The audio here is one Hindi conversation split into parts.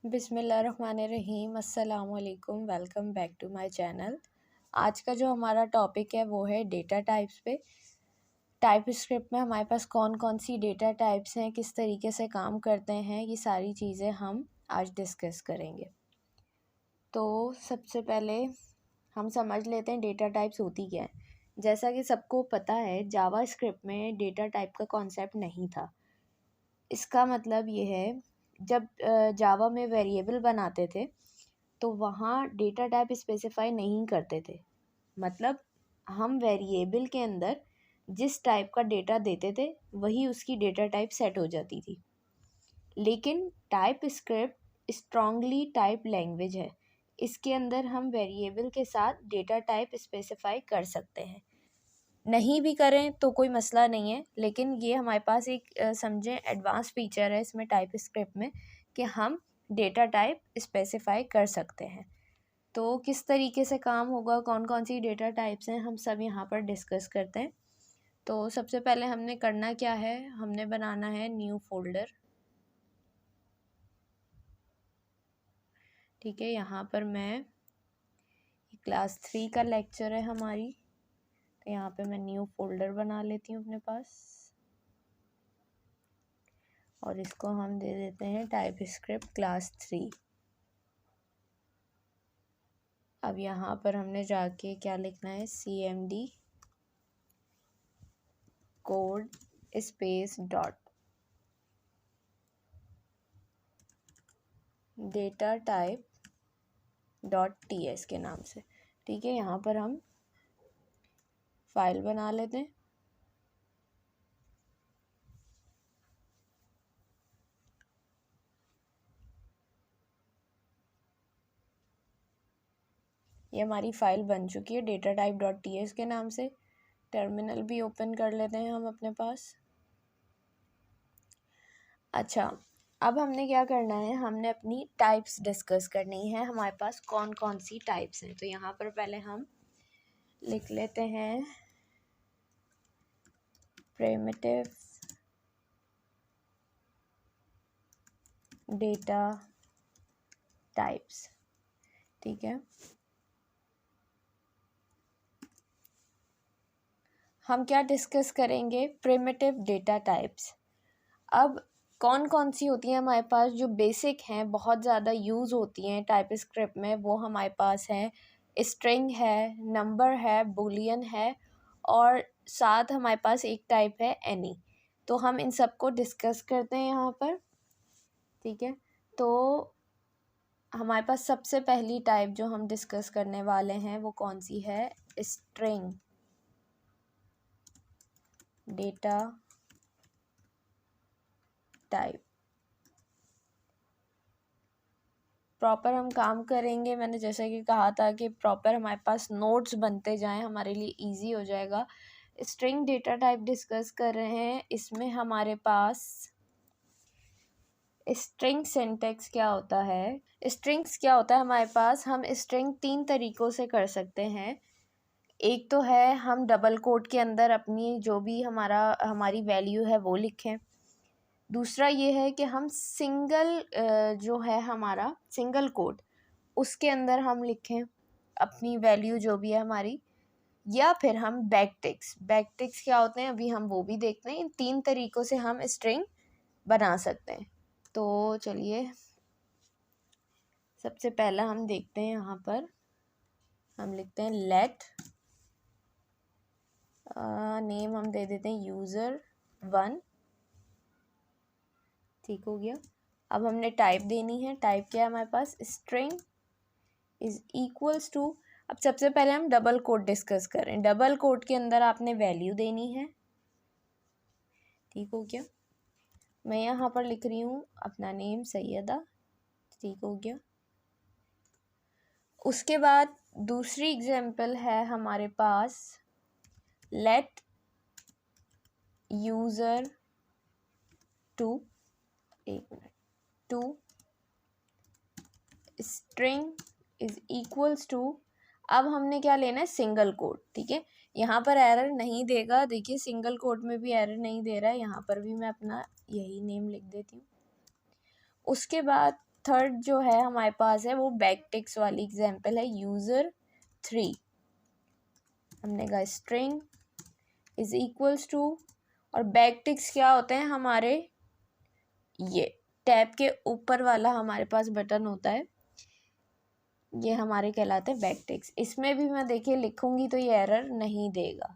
बिस्मिल्लाहिर्रहमानिर्रहीम अस्सलाम वालेकुम। Welcome back to my channel. आज का जो हमारा टॉपिक है वो है डेटा टाइप्स पे। टाइप स्क्रिप्ट में हमारे पास कौन कौन सी डेटा टाइप्स हैं, किस तरीके से काम करते हैं, ये सारी चीज़ें हम आज डिस्कस करेंगे। तो सबसे पहले हम समझ लेते हैं डेटा टाइप्स होती क्या है। जैसा कि सबको पता है, जावा स्क्रिप्ट में डेटा टाइप का कॉन्सेप्ट नहीं था। इसका मतलब ये है, जब जावा में वेरिएबल बनाते थे तो वहाँ डेटा टाइप स्पेसिफाई नहीं करते थे। मतलब हम वेरिएबल के अंदर जिस टाइप का डेटा देते थे वही उसकी डेटा टाइप सेट हो जाती थी। लेकिन type script strongly type language है। इसके अंदर हम वेरिएबल के साथ डेटा टाइप स्पेसिफाई कर सकते हैं। नहीं भी करें तो कोई मसला नहीं है, लेकिन ये हमारे पास एक समझें एडवांस फीचर है इसमें टाइप स्क्रिप्ट में कि हम डेटा टाइप स्पेसिफाई कर सकते हैं। तो किस तरीके से काम होगा, कौन कौन सी डेटा टाइप्स हैं, हम सब यहाँ पर डिस्कस करते हैं। तो सबसे पहले हमने करना क्या है, हमने बनाना है न्यू फोल्डर। ठीक है, यहाँ पर मैं क्लास 3 का लेक्चर है हमारी, तो यहाँ पे मैं न्यू फोल्डर बना लेती हूँ अपने पास और इसको हम दे देते हैं टाइप स्क्रिप्ट क्लास 3। अब यहाँ पर हमने जाके क्या लिखना है, cmd code space dot data type .ts के नाम से। ठीक है, यहाँ पर हम फाइल बना लेते हैं। ये हमारी फाइल बन चुकी है डेटा टाइप .ts के नाम से। टर्मिनल भी ओपन कर लेते हैं हम अपने पास। अच्छा, अब हमने क्या करना है, हमने अपनी टाइप्स डिस्कस करनी है। हमारे पास कौन कौन सी टाइप्स हैं, तो यहाँ पर पहले हम लिख लेते हैं प्रिमिटिव डेटा टाइप्स। ठीक है, हम क्या डिस्कस करेंगे, प्रिमिटिव डेटा टाइप्स। अब कौन कौन सी होती हैं हमारे पास, जो बेसिक हैं, बहुत ज़्यादा यूज़ होती हैं टाइप स्क्रिप्ट में, वो हमारे पास हैं स्ट्रिंग है, नंबर है, बूलियन है और साथ हमारे पास एक टाइप है एनी। तो हम इन सब को डिस्कस करते हैं यहाँ पर। ठीक है, तो हमारे पास सबसे पहली टाइप जो हम डिस्कस करने वाले हैं वो कौन सी है, स्ट्रिंग डेटा टाइप। प्रॉपर हम काम करेंगे, मैंने जैसे कि कहा था कि प्रॉपर हमारे पास नोट्स बनते जाएं, हमारे लिए इजी हो जाएगा। स्ट्रिंग डेटा टाइप डिस्कस कर रहे हैं। इसमें हमारे पास स्ट्रिंग सिंटैक्स क्या होता है, स्ट्रिंग्स क्या होता है हमारे पास, हम स्ट्रिंग 3 तरीक़ों से कर सकते हैं। एक तो है हम डबल कोट के अंदर अपनी जो भी हमारी वैल्यू है वो लिखें। दूसरा ये है कि हम सिंगल जो है हमारा सिंगल कोट, उसके अंदर हम लिखें अपनी वैल्यू जो भी है हमारी। या फिर हम बैकटिक्स क्या होते हैं अभी हम वो भी देखते हैं। इन 3 तरीक़ों से हम स्ट्रिंग बना सकते हैं। तो चलिए सबसे पहला हम देखते हैं, यहाँ पर हम लिखते हैं लेट नेम हम दे देते हैं user1। ठीक हो गया। अब हमने टाइप देनी है, टाइप क्या है हमारे पास, स्ट्रिंग इज इक्वल्स टू। अब सबसे पहले हम डबल कोट डिस्कस करें। डबल कोट के अंदर आपने वैल्यू देनी है। ठीक हो गया, मैं यहाँ पर लिख रही हूँ अपना नेम सैयदा। ठीक हो गया। उसके बाद दूसरी एग्जांपल है हमारे पास लेट यूज़र टू, एक minute, two string is equals two. अब हमने क्या लेना है, सिंगल कोट। ठीक है, यहाँ पर एरर नहीं देगा, देखिए सिंगल कोट में भी एरर नहीं दे रहा है। यहाँ पर भी मैं अपना यही नेम लिख देती हूँ। उसके बाद थर्ड जो है हमारे पास है वो बैकटिक्स वाली एग्जांपल है, user3। हमने कहा स्ट्रिंग इज इक्वल्स टू, और बैकटिक्स क्या होते हैं हमारे, ये टैब के ऊपर वाला हमारे पास बटन होता है, ये हमारे कहलाते हैं बैकटिक्स। इसमें भी मैं देखिए लिखूंगी तो ये एरर नहीं देगा,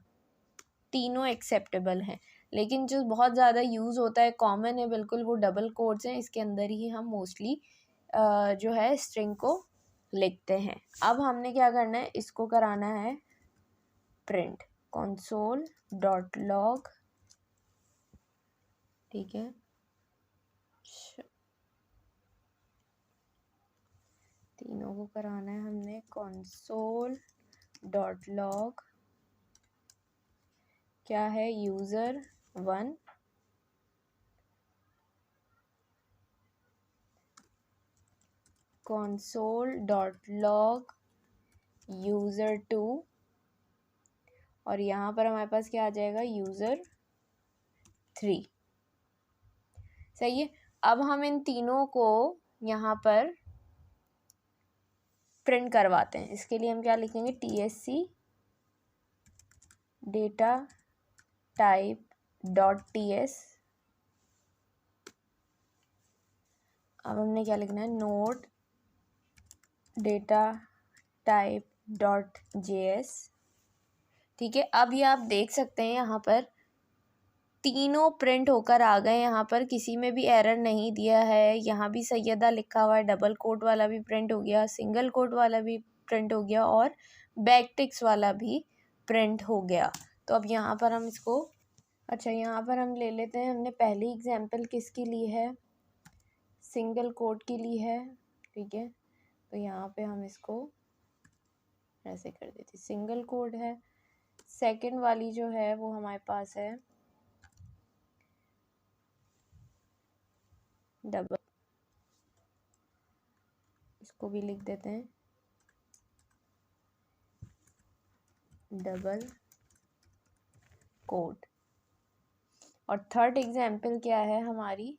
तीनों एक्सेप्टेबल हैं। लेकिन जो बहुत ज़्यादा यूज़ होता है, कॉमन है बिल्कुल, वो डबल कोट्स हैं। इसके अंदर ही हम मोस्टली जो है स्ट्रिंग को लिखते हैं। अब हमने क्या करना है, इसको कराना है प्रिंट console.log, ठीक है। तीनों को कराना है हमने console.log, क्या है, user1, console.log user2, और यहाँ पर हमारे पास क्या आ जाएगा, user3। सही है। अब हम इन तीनों को यहाँ पर प्रिंट करवाते हैं। इसके लिए हम क्या लिखेंगे, tsc data type .ts। अब हमने क्या लिखना है, नोड data type .js, ठीक है। अब ये आप देख सकते हैं यहाँ पर तीनों प्रिंट होकर आ गए। यहाँ पर किसी में भी एरर नहीं दिया है। यहाँ भी सैयदा लिखा हुआ है, डबल कोट वाला भी प्रिंट हो गया, सिंगल कोट वाला भी प्रिंट हो गया, और बैकटिक्स वाला भी प्रिंट हो गया। तो अब यहाँ पर हम इसको, अच्छा यहाँ पर हम ले लेते हैं, हमने पहली एग्जांपल किसकी ली है, सिंगल कोट की ली है, ठीक है। तो यहाँ पे हम इसको ऐसे कर देते, सिंगल कोट है। सेकंड वाली जो है वो हमारे पास है डबल, इसको भी लिख देते हैं डबल कोट। और थर्ड एग्जाम्पल क्या है हमारी,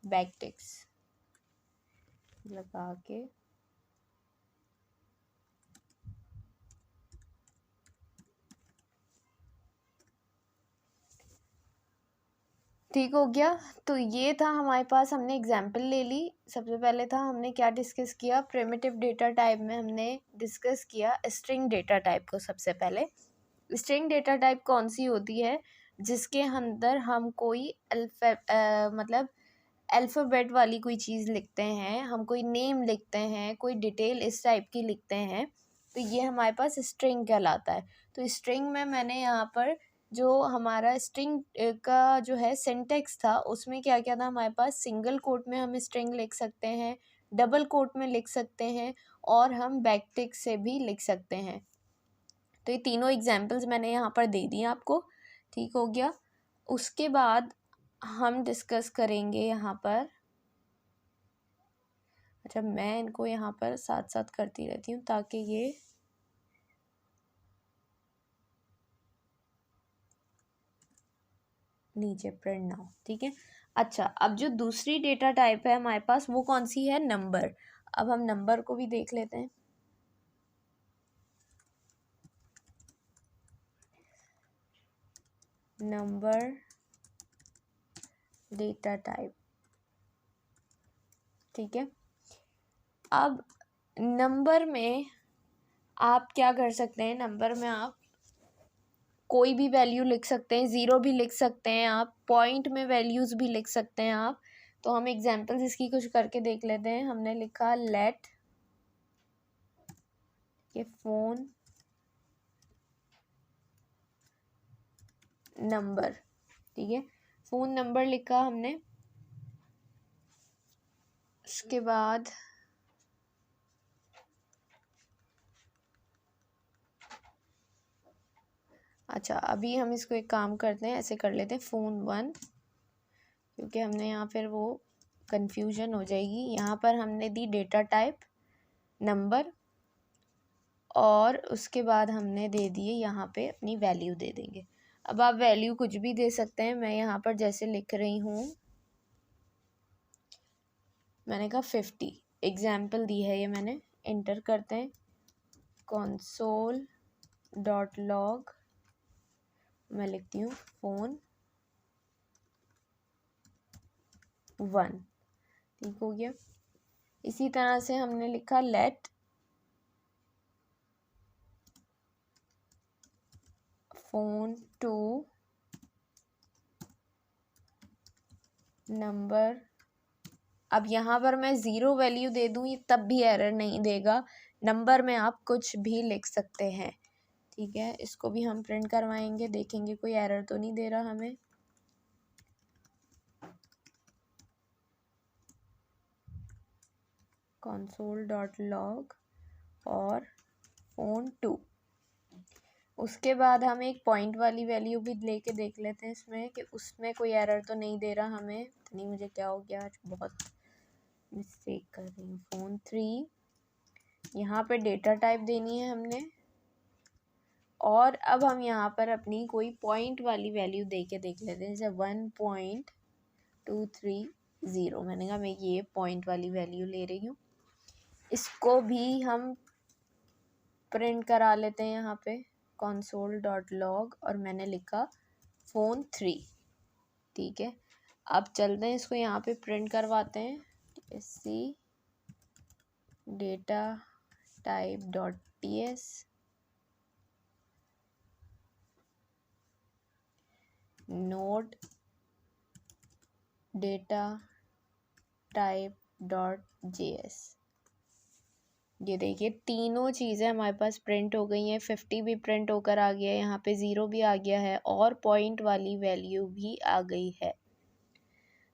बैकटिक्स लगा के ठीक हो गया। तो ये था हमारे पास, हमने एग्जाम्पल ले ली। सबसे पहले था हमने क्या डिस्कस किया, प्रिमिटिव डेटा टाइप में हमने डिस्कस किया स्ट्रिंग डेटा टाइप को। सबसे पहले स्ट्रिंग डेटा टाइप कौन सी होती है, जिसके अंदर हम कोई मतलब अल्फ़ाबेट वाली कोई चीज़ लिखते हैं, हम कोई नेम लिखते हैं, कोई डिटेल इस टाइप की लिखते हैं, तो ये हमारे पास स्ट्रिंग कहलाता है। तो स्ट्रिंग में मैंने यहाँ पर जो हमारा स्ट्रिंग का जो है सिंटेक्स था, उसमें क्या क्या था हमारे पास, सिंगल कोट में हम स्ट्रिंग लिख सकते हैं, डबल कोट में लिख सकते हैं, और हम बैकटिक से भी लिख सकते हैं। तो ये तीनों एग्जाम्पल्स मैंने यहाँ पर दे दिए आपको, ठीक हो गया। उसके बाद हम डिस्कस करेंगे यहाँ पर, अच्छा मैं इनको यहाँ पर साथ साथ करती रहती हूँ ताकि ये नीचे प्रिंट ना हो, ठीक है। अच्छा अब जो दूसरी डेटा टाइप है हमारे पास वो कौन सी है, नंबर। अब हम नंबर को भी देख लेते हैं। नंबर डेटा टाइप, ठीक है। अब नंबर में आप क्या कर सकते हैं, नंबर में आप कोई भी वैल्यू लिख सकते हैं, ज़ीरो भी लिख सकते हैं, आप पॉइंट में वैल्यूज़ भी लिख सकते हैं आप। तो हम एग्जांपल्स इसकी कुछ करके देख लेते हैं। हमने लिखा लेट ये फ़ोन नंबर, ठीक है, फ़ोन नंबर लिखा हमने। उसके बाद अच्छा अभी हम इसको एक काम करते हैं, ऐसे कर लेते हैं फ़ोन1, क्योंकि हमने यहाँ फिर वो कंफ्यूजन हो जाएगी। यहाँ पर हमने दी डेटा टाइप नंबर, और उसके बाद हमने दे दिए यहाँ पे अपनी वैल्यू दे देंगे। अब आप वैल्यू कुछ भी दे सकते हैं, मैं यहाँ पर जैसे लिख रही हूँ मैंने कहा 50, एग्जाम्पल दी है ये मैंने, इंटर करते हैं console.log, मैं लिखती हूँ phone 1, ठीक हो गया। इसी तरह से हमने लिखा let phone 2 नंबर। अब यहाँ पर मैं 0 वैल्यू दे दूँ तब भी एरर नहीं देगा, नंबर में आप कुछ भी लिख सकते हैं, ठीक है। इसको भी हम प्रिंट करवाएंगे, देखेंगे कोई एरर तो नहीं दे रहा हमें। console.log और phone 2। उसके बाद हम एक पॉइंट वाली वैल्यू भी लेके देख लेते हैं इसमें कि उसमें कोई एरर तो नहीं दे रहा हमें। नहीं, मुझे क्या हो गया, आज बहुत मिस्टेक कर रही हूँ। phone 3, यहाँ पे डेटा टाइप देनी है हमने, और अब हम यहाँ पर अपनी कोई पॉइंट वाली वैल्यू दे के देख लेते हैं, जैसे 1.230। मैंने कहा मैं ये पॉइंट वाली वैल्यू ले रही हूँ, इसको भी हम प्रिंट करा लेते हैं यहाँ पे console.log और मैंने लिखा phone 3, ठीक है। अब चलते हैं इसको यहाँ पे प्रिंट करवाते हैं, sc data type.ts node data type.js। ये देखिए तीनों चीज़ें हमारे पास प्रिंट हो गई हैं, 50 भी प्रिंट होकर आ गया है, यहाँ पे 0 भी आ गया है और पॉइंट वाली वैल्यू भी आ गई है।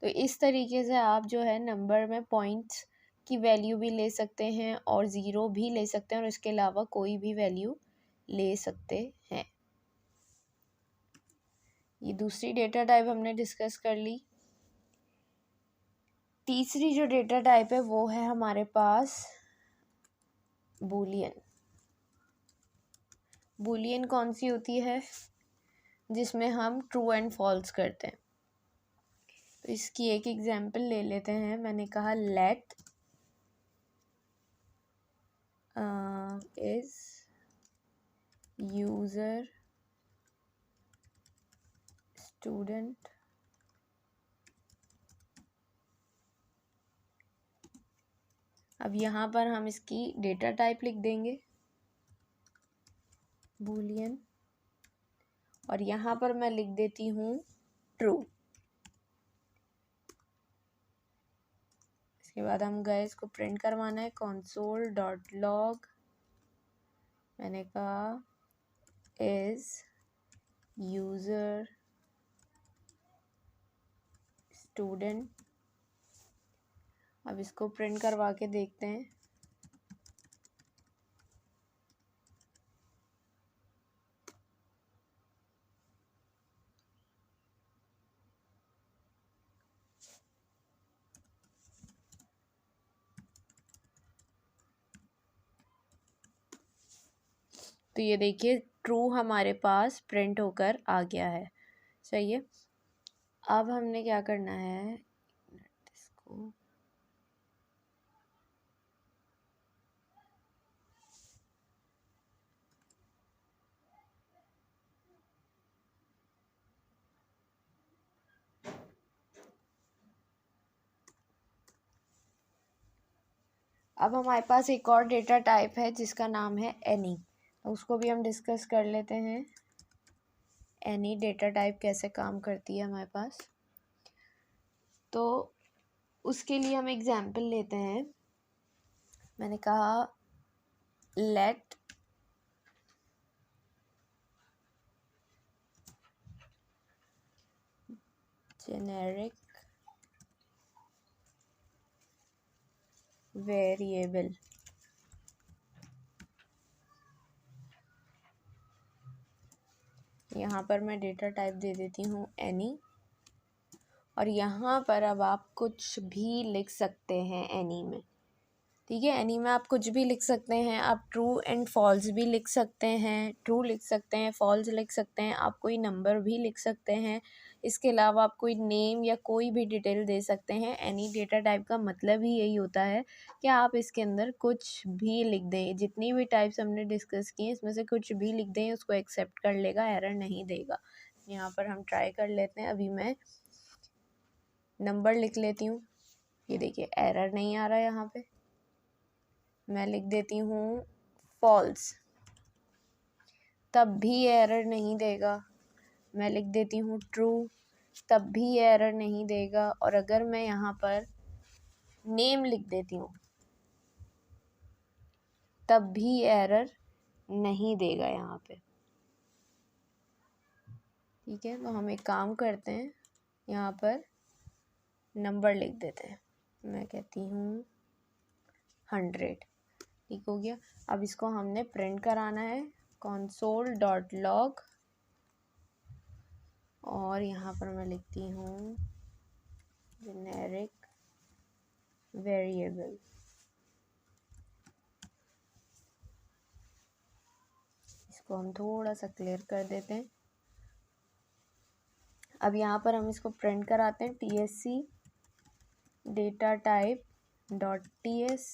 तो इस तरीके से आप जो है नंबर में पॉइंट्स की वैल्यू भी ले सकते हैं और 0 भी ले सकते हैं और इसके अलावा कोई भी वैल्यू ले सकते हैं। ये दूसरी डेटा टाइप हमने डिस्कस कर ली। तीसरी जो डेटा टाइप है वो है हमारे पास बूलियन। बूलियन कौन सी होती है, जिसमें हम ट्रू एंड फॉल्स करते हैं। तो इसकी एक एग्जांपल ले लेते हैं। मैंने कहा लेट इज यूजर स्टूडेंट अब यहाँ पर हम इसकी डेटा टाइप लिख देंगे बूलियन, और यहाँ पर मैं लिख देती हूँ ट्रू। इसके बाद हम गए इसको प्रिंट करवाना है console.log, मैंने कहा इज यूजर स्टूडेंट। अब इसको प्रिंट करवा के देखते हैं। तो ये देखिए ट्रू हमारे पास प्रिंट होकर आ गया है, सही है। अब हमने क्या करना है, इसको अब हमारे पास एक और डेटा टाइप है जिसका नाम है एनी, उसको भी हम डिस्कस कर लेते हैं। एनी डेटा टाइप कैसे काम करती है हमारे पास, तो उसके लिए हम एग्जाम्पल लेते हैं। मैंने कहा लेट जेनेरिक वेरिएबल, यहाँ पर मैं डेटा टाइप दे देती हूँ एनी, और यहाँ पर अब आप कुछ भी लिख सकते हैं एनी में, ठीक है। एनी में आप कुछ भी लिख सकते हैं, आप ट्रू एंड फॉल्स भी लिख सकते हैं, ट्रू लिख सकते हैं, फॉल्स लिख सकते हैं, आप कोई नंबर भी लिख सकते हैं, इसके अलावा आप कोई नेम या कोई भी डिटेल दे सकते हैं। एनी डेटा टाइप का मतलब ही यही होता है कि आप इसके अंदर कुछ भी लिख दें। जितनी भी टाइप्स हमने डिस्कस की इसमें से कुछ भी लिख दें, उसको एक्सेप्ट कर लेगा, एरर नहीं देगा। यहाँ पर हम ट्राई कर लेते हैं। अभी मैं नंबर लिख लेती हूँ, ये देखिए एरर नहीं आ रहा है। यहाँ पे मैं लिख देती हूँ फॉल्स, तब भी एरर नहीं देगा। मैं लिख देती हूँ ट्रू, तब भी एरर नहीं देगा। और अगर मैं यहाँ पर नेम लिख देती हूँ तब भी एरर नहीं देगा यहाँ पे। ठीक है, तो हम एक काम करते हैं, यहाँ पर नंबर लिख देते हैं। मैं कहती हूँ 100। ठीक हो गया। अब इसको हमने प्रिंट कराना है, console.log, और यहाँ पर मैं लिखती हूँ जेनेरिक वेरिएबल। इसको हम थोड़ा सा क्लियर कर देते हैं। अब यहाँ पर हम इसको प्रिंट कराते हैं, tsc data type dot ts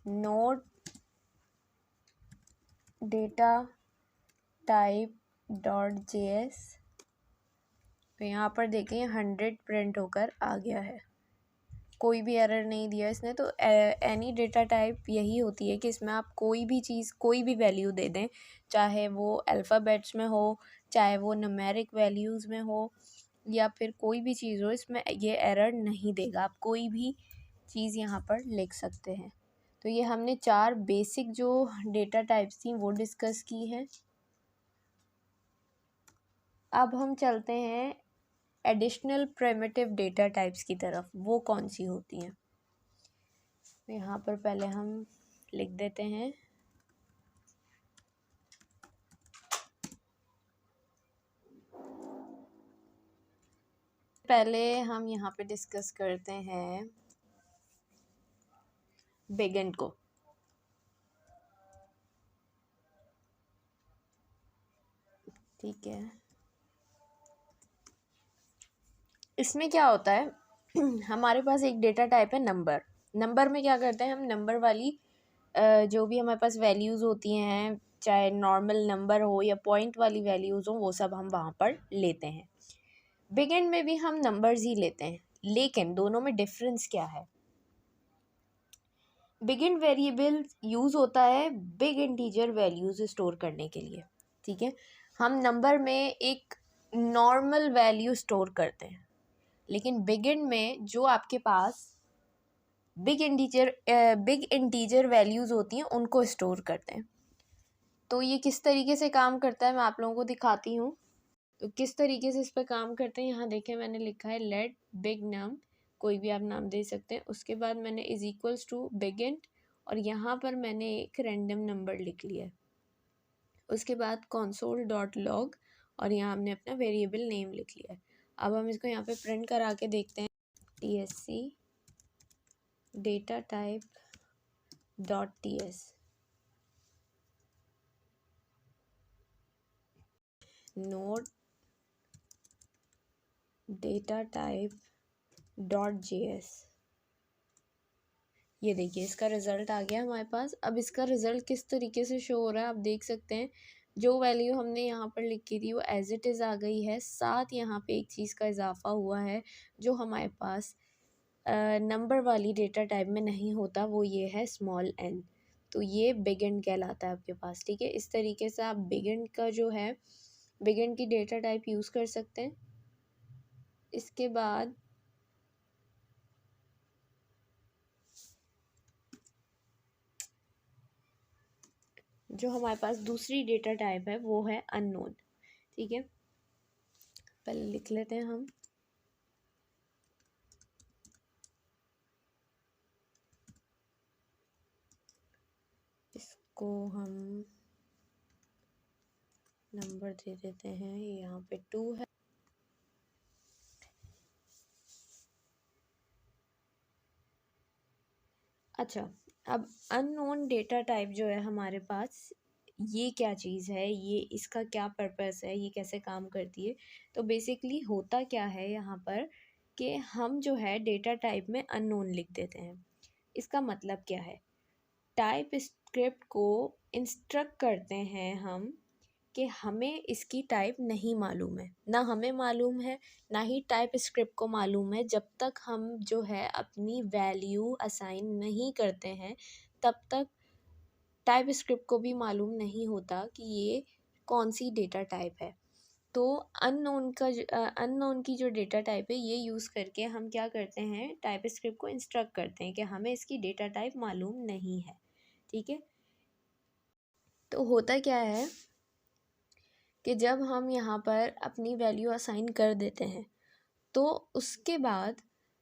note data type dot js। तो यहाँ पर देखें 100 प्रिंट होकर आ गया है, कोई भी एरर नहीं दिया इसने। तो एनी डेटा टाइप यही होती है कि इसमें आप कोई भी चीज़, कोई भी वैल्यू दे दें, चाहे वो अल्फ़ाबेट्स में हो, चाहे वो न्यूमेरिक वैल्यूज़ में हो, या फिर कोई भी चीज़ हो, इसमें ये एरर नहीं देगा। आप कोई भी चीज़ यहाँ पर लिख सकते हैं। तो ये हमने 4 बेसिक जो डेटा टाइप्स थी वो डिस्कस की हैं। अब हम चलते हैं एडिशनल प्रिमिटिव डेटा टाइप्स की तरफ। वो कौन सी होती हैं? तो यहाँ पर पहले हम लिख देते हैं पहले हम यहाँ पे डिस्कस करते हैं बिगिन को। ठीक है, इसमें क्या होता है हमारे पास एक डेटा टाइप है नंबर। नंबर में क्या करते हैं हम, नंबर वाली जो भी हमारे पास वैल्यूज़ होती हैं, चाहे नॉर्मल नंबर हो या पॉइंट वाली वैल्यूज़ हो, वो सब हम वहाँ पर लेते हैं। बिगिन में भी हम नंबर्स ही लेते हैं, लेकिन दोनों में डिफरेंस क्या है? बिगिन वेरिएबल यूज़ होता है बिग इंटीजर वैल्यूज़ स्टोर करने के लिए। ठीक है, हम नंबर में एक नॉर्मल वैल्यू स्टोर करते हैं, लेकिन बिगिन में जो आपके पास बिग इंटीजर वैल्यूज़ होती हैं उनको स्टोर करते हैं। तो ये किस तरीके से काम करता है मैं आप लोगों को दिखाती हूँ। तो किस तरीके से इस पर काम करते हैं, यहाँ देखें मैंने लिखा है लेट बिग नम, कोई भी आप नाम दे सकते हैं। उसके बाद मैंने इज इक्वल्स टू बिगिन, और यहाँ पर मैंने एक रैंडम नंबर लिख लिया है। उसके बाद console.log, और यहाँ हमने अपना वेरिएबल नेम लिख लिया है। अब हम इसको यहाँ पे प्रिंट करा के देखते हैं, tsc data type dot ts, note data type dot js। ये देखिए इसका रिज़ल्ट आ गया हमारे पास। अब इसका रिज़ल्ट किस तरीके से शो हो रहा है आप देख सकते हैं। जो वैल्यू हमने यहाँ पर लिखी थी वो एज इट इज़ आ गई है, साथ यहाँ पे एक चीज़ का इजाफा हुआ है जो हमारे पास नंबर वाली डेटा टाइप में नहीं होता, वो ये है स्मॉल n। तो ये बिग एंड कहलाता है आपके पास। ठीक है, इस तरीके से आप बिग एंड का जो है, बिग एंड की डेटा टाइप यूज़ कर सकते हैं। इसके बाद जो हमारे पास दूसरी डेटा टाइप है वो है अननोन। ठीक है, पहले लिख लेते हैं हम, इसको हम नंबर दे देते हैं, यहाँ पे 2 है। अच्छा, अब अननोन डेटा टाइप जो है हमारे पास, ये क्या चीज़ है, ये इसका क्या पर्पस है, ये कैसे काम करती है। तो बेसिकली होता क्या है यहाँ पर कि हम जो है डेटा टाइप में अननोन लिख देते हैं। इसका मतलब क्या है, टाइप स्क्रिप्ट को इंस्ट्रक्ट करते हैं हम कि हमें इसकी टाइप नहीं मालूम है, ना हमें मालूम है ना ही टाइप स्क्रिप्ट को मालूम है। जब तक हम जो है अपनी वैल्यू असाइन नहीं करते हैं तब तक टाइप स्क्रिप्ट को भी मालूम नहीं होता कि ये कौन सी डेटा टाइप है। तो अननोन की जो डेटा टाइप है ये यूज़ करके हम क्या करते हैं, टाइप स्क्रिप्ट को इंस्ट्रक्ट करते हैं कि हमें इसकी डेटा टाइप मालूम नहीं है। ठीक है, तो होता क्या है कि जब हम यहाँ पर अपनी वैल्यू असाइन कर देते हैं तो उसके बाद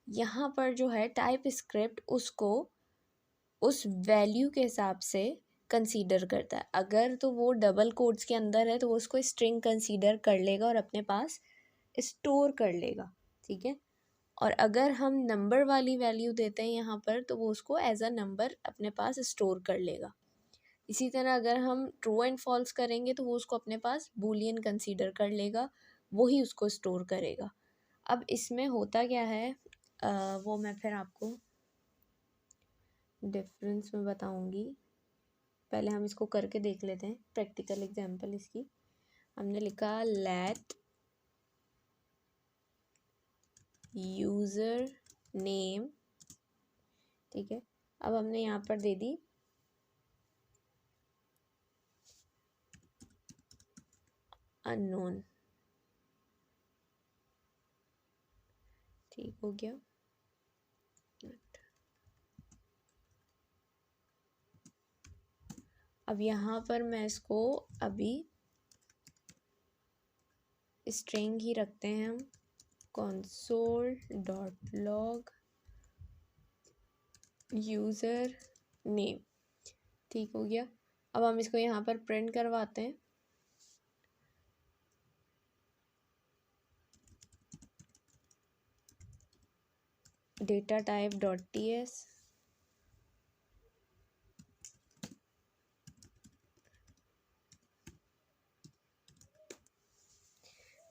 यहाँ पर जो है टाइप स्क्रिप्ट उसको उस वैल्यू के हिसाब से कंसीडर करता है। अगर तो वो डबल कोट्स के अंदर है तो वो उसको स्ट्रिंग कंसीडर कर लेगा और अपने पास स्टोर कर लेगा। ठीक है, और अगर हम नंबर वाली वैल्यू देते हैं यहाँ पर तो वो उसको एज अ नंबर अपने पास स्टोर कर लेगा। इसी तरह अगर हम ट्रू एंड फॉल्स करेंगे तो वो उसको अपने पास बूलियन कंसीडर कर लेगा, वही उसको स्टोर करेगा। अब इसमें होता क्या है, वो मैं फिर आपको डिफरेंस में बताऊंगी। पहले हम इसको करके देख लेते हैं, प्रैक्टिकल एग्जांपल इसकी। हमने लिखा लेट यूज़र नेम। ठीक है, अब हमने यहाँ पर दे दी अननोन। ठीक हो गया। अब यहाँ पर मैं इसको अभी स्ट्रिंग ही रखते हैं हम, console.log यूज़र नेम। ठीक हो गया। अब हम इसको यहाँ पर प्रिंट करवाते हैं। Data type dot ts।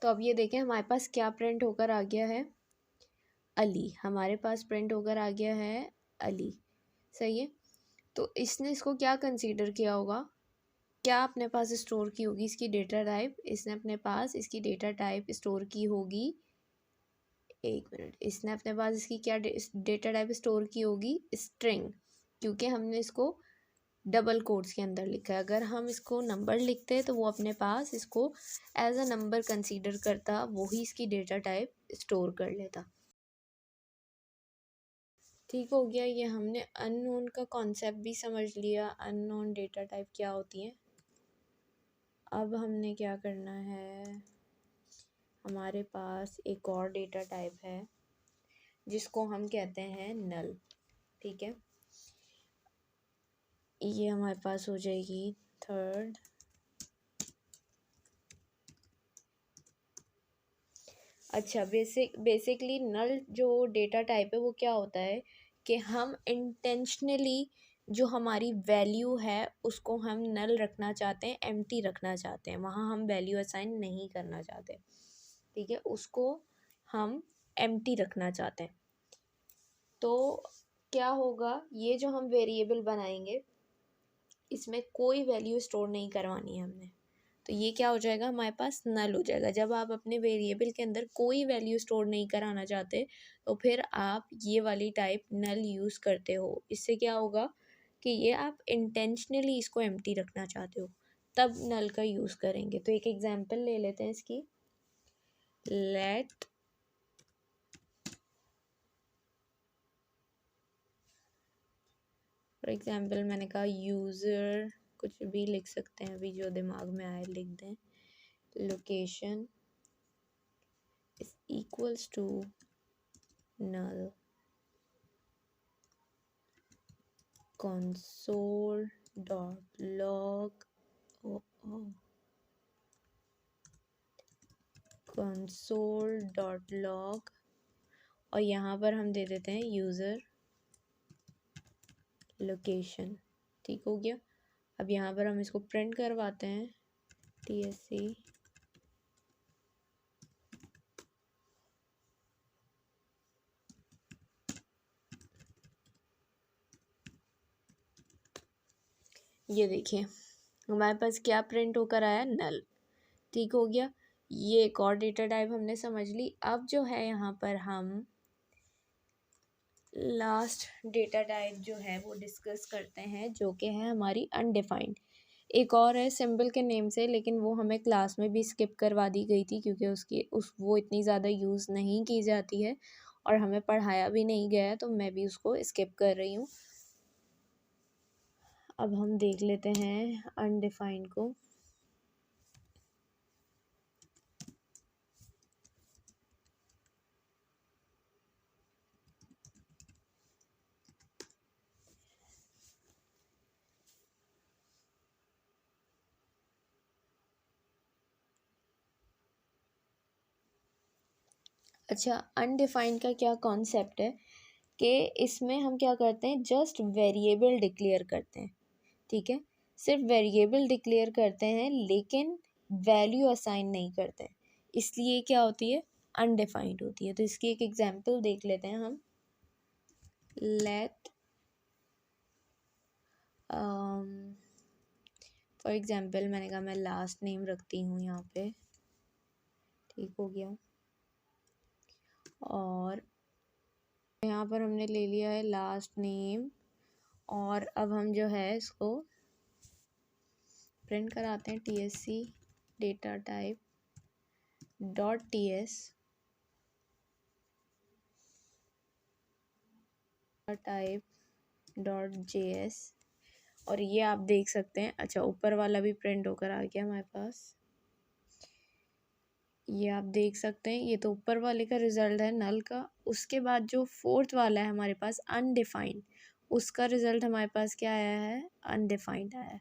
तो अब ये देखें हमारे पास क्या प्रिंट होकर आ गया है, अली। हमारे पास प्रिंट होकर आ गया है अली। सही है, तो इसने इसको क्या कंसीडर किया होगा, क्या अपने पास स्टोर की होगी इसकी डेटा टाइप। इसने अपने पास इसकी डेटा टाइप स्टोर की होगी, एक मिनट, इसने अपने पास इसकी क्या डेटा टाइप स्टोर की होगी, स्ट्रिंग, क्योंकि हमने इसको डबल कोट्स के अंदर लिखा है। अगर हम इसको नंबर लिखते तो वो अपने पास इसको एज अ नंबर कंसीडर करता, वही इसकी डेटा टाइप स्टोर कर लेता। ठीक हो गया, ये हमने अननोन का कॉन्सेप्ट भी समझ लिया, अननोन डेटा टाइप क्या होती है। अब हमने क्या करना है, हमारे पास एक और डेटा टाइप है जिसको हम कहते हैं नल। ठीक है, ये हमारे पास हो जाएगी थर्ड। अच्छा, बेसिकली नल जो डेटा टाइप है वो क्या होता है कि हम इंटेंशनली जो हमारी वैल्यू है उसको हम नल रखना चाहते हैं, एम्प्टी रखना चाहते हैं, वहाँ हम वैल्यू असाइन नहीं करना चाहते। ठीक है, उसको हम एम्प्टी रखना चाहते हैं। तो क्या होगा, ये जो हम वेरिएबल बनाएंगे इसमें कोई वैल्यू स्टोर नहीं करवानी है हमने, तो ये क्या हो जाएगा, हमारे पास नल हो जाएगा। जब आप अपने वेरिएबल के अंदर कोई वैल्यू स्टोर नहीं कराना चाहते तो फिर आप ये वाली टाइप नल यूज़ करते हो। इससे क्या होगा कि ये आप इंटेंशनली इसको एम्प्टी रखना चाहते हो, तब नल का यूज़ करेंगे। तो एक एग्जांपल ले लेते हैं इसकी, लेट फॉर एग्जांपल मैंने कहा यूज़र, कुछ भी लिख सकते हैं, अभी जो दिमाग में आए लिख दें, location is equals to null console.log console.log और यहाँ पर हम दे देते हैं यूज़र लोकेशन। ठीक हो गया। अब यहाँ पर हम इसको प्रिंट करवाते हैं, TSC ये देखिए हमारे पास क्या प्रिंट होकर आया, नल। ठीक हो गया। ये एक और डेटा टाइप हमने समझ ली। अब जो है यहाँ पर हम लास्ट डेटा टाइप जो है वो डिस्कस करते हैं, जो कि है हमारी अनडिफाइंड। एक और है सिंबल के नेम से, लेकिन वो हमें क्लास में भी स्किप करवा दी गई थी क्योंकि वो इतनी ज़्यादा यूज़ नहीं की जाती है और हमें पढ़ाया भी नहीं गया है, तो मैं भी उसको स्किप कर रही हूँ। अब हम देख लेते हैं अनडिफाइंड को। अच्छा, अनडिफाइंड का क्या कॉन्सेप्ट है कि इसमें हम क्या करते हैं, जस्ट वेरिएबल डिक्लेयर करते हैं। ठीक है, सिर्फ वेरिएबल डिक्लेयर करते हैं लेकिन वैल्यू असाइन नहीं करते हैं, इसलिए क्या होती है, अनडिफाइंड होती है। तो इसकी एक एग्जांपल देख लेते हैं हम। लेट फॉर एग्जांपल मैंने कहा मैं लास्ट नेम रखती हूँ यहाँ पे। ठीक हो गया। और यहाँ पर हमने ले लिया है लास्ट नेम, और अब हम जो है इसको प्रिंट कराते हैं, TSC data type .ts type .js। और ये आप देख सकते हैं, अच्छा ऊपर वाला भी प्रिंट होकर आ गया हमारे पास। ये आप देख सकते हैं, ये तो ऊपर वाले का रिजल्ट है नल का। उसके बाद जो फोर्थ वाला है हमारे पास अनडिफाइंड, उसका रिजल्ट हमारे पास क्या आया है, अनडिफाइंड आया है।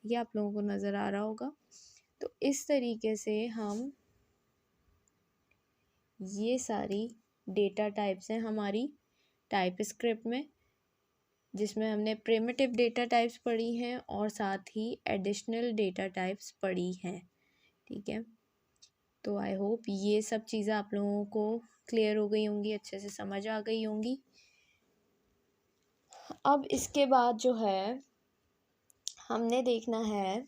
ये आप लोगों को नज़र आ रहा होगा। तो इस तरीके से हम ये सारी डेटा टाइप्स हैं हमारी टाइप स्क्रिप्ट में, जिसमें हमने प्रिमिटिव डेटा टाइप्स पढ़ी हैं और साथ ही एडिशनल डेटा टाइप्स पढ़ी हैं। ठीक है, तो आई होप ये सब चीज़ें आप लोगों को क्लियर हो गई होंगी, अच्छे से समझ आ गई होंगी। अब इसके बाद जो है हमने देखना है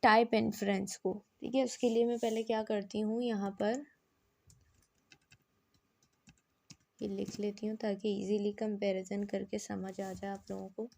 टाइप इन्फ्रेंस को। ठीक है, उसके लिए मैं पहले क्या करती हूँ, यहाँ पर ये लिख लेती हूँ ताकि इजीली कंपैरिजन करके समझ आ जाए आप लोगों को।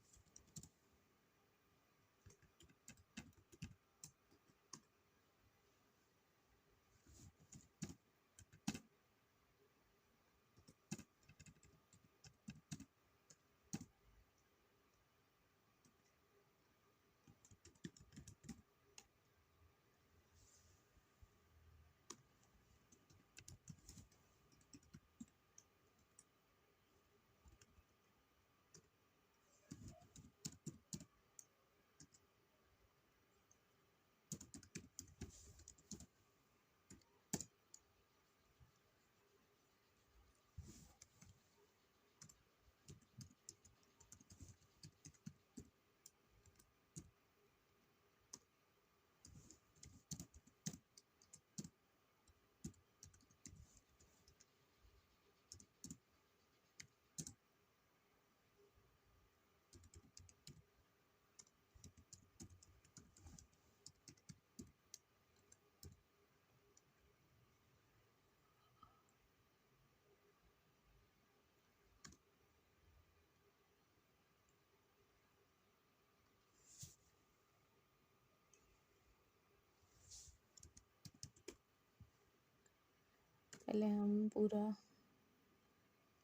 पहले हम पूरा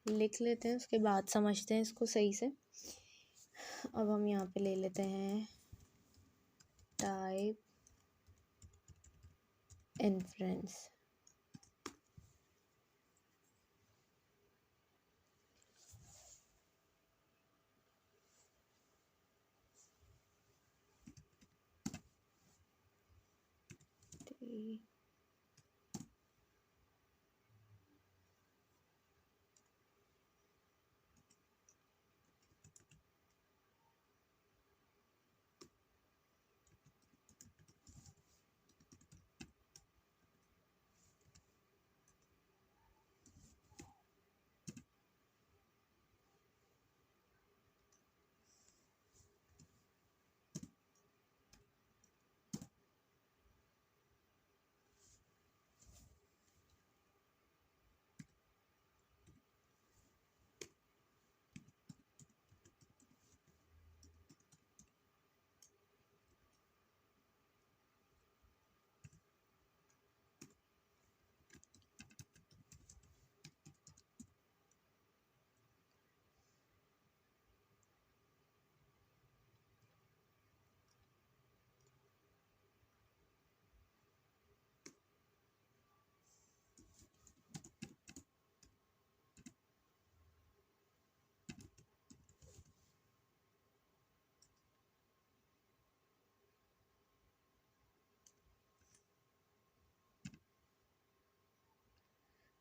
लिख लेते हैं, उसके बाद समझते हैं इसको सही से। अब हम यहाँ पे ले लेते हैं टाइप इन्फ्रेंस।